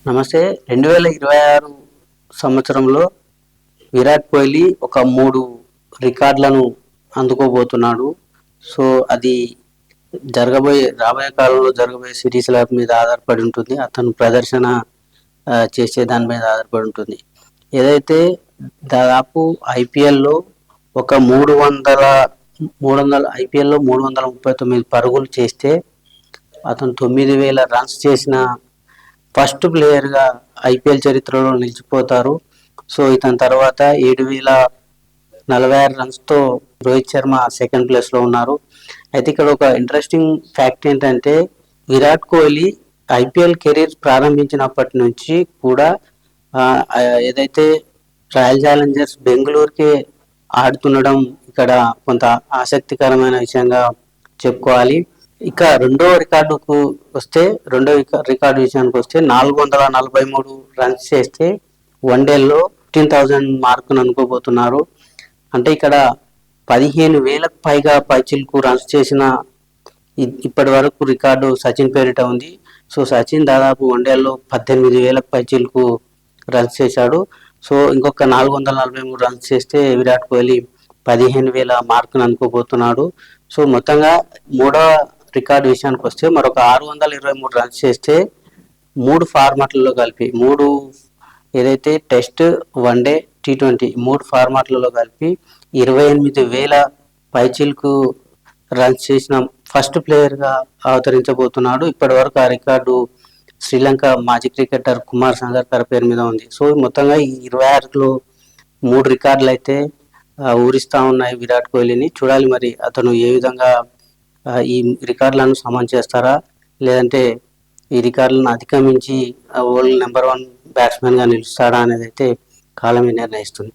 నమస్తే. 2026 సంవత్సరంలో విరాట్ కోహ్లీ ఒక 3 రికార్డులను అందుకోబోతున్నాడు. సో అది రాబోయే కాలంలో జరగబోయే సిరీస్ల మీద ఆధారపడి ఉంటుంది. అతను ప్రదర్శన చేసే దాని మీద ఆధారపడి ఉంటుంది. ఏదైతే దాదాపు ఐపీఎల్లో ఒక 300 ఐపీఎల్లో 339 పరుగులు చేస్తే అతను 9,000 రన్స్ చేసిన ఫస్ట్ ప్లేయర్గా ఐపీఎల్ చరిత్రలో నిలిచిపోతారు. సో ఇతని తర్వాత 7,046 రన్స్తో రోహిత్ శర్మ సెకండ్ ప్లేస్లో ఉన్నారు. అయితే ఇక్కడ ఒక ఇంట్రెస్టింగ్ ఫ్యాక్ట్ ఏంటంటే విరాట్ కోహ్లీ ఐపీఎల్ కెరీర్ ప్రారంభించినప్పటి నుంచి కూడా ఏదైతే రాయల్ ఛాలెంజర్స్ బెంగళూరుకి ఆడుతుండడం ఇక్కడ కొంత ఆసక్తికరమైన విషయంగా చెప్పుకోవాలి. ఇక రెండో రికార్డు విషయానికి వస్తే 443 రన్స్ చేస్తే వన్డేల్లో 15,000 మార్కును అనుకోబోతున్నారు. అంటే ఇక్కడ 15,000కు పైగా పైచిలకు రన్స్ చేసిన ఇప్పటి వరకు రికార్డు సచిన్ పేరిట ఉంది. సో సచిన్ దాదాపు వన్డేల్లో 18,000కు పైచిలకు రన్స్ చేశాడు. సో ఇంకొక 443 రన్స్ చేస్తే విరాట్ కోహ్లీ 15,000 మార్కును అనుకోబోతున్నాడు. సో మొత్తంగా మూడవ రికార్డు విషయానికి వస్తే మరొక 623 రన్స్ చేస్తే 3 ఫార్మాట్లలో కలిపి ఏదైతే టెస్ట్, వన్డే, T20 3 ఫార్మాట్లలో కలిపి 28,000 పైచిలకు రన్స్ చేసిన ఫస్ట్ ప్లేయర్గా అవతరించబోతున్నాడు. ఇప్పటి వరకు ఆ రికార్డు శ్రీలంక మాజీ క్రికెటర్ కుమార్ సంగక్కర్ పేరు మీద ఉంది. సో మొత్తంగా ఈ 26లో 3 రికార్డులు అయితే ఊరిస్తా ఉన్నాయి విరాట్ కోహ్లీని. చూడాలి మరి అతను ఏ విధంగా ఈ రికార్డులను సమన్ చేస్తారా, లేదంటే ఈ రికార్డులను అధిగమించి వరల్డ్ నెంబర్ 1 బ్యాట్స్మెన్గా నిలుస్తాడా అనేది అయితే కాలమే నిర్ణయిస్తుంది.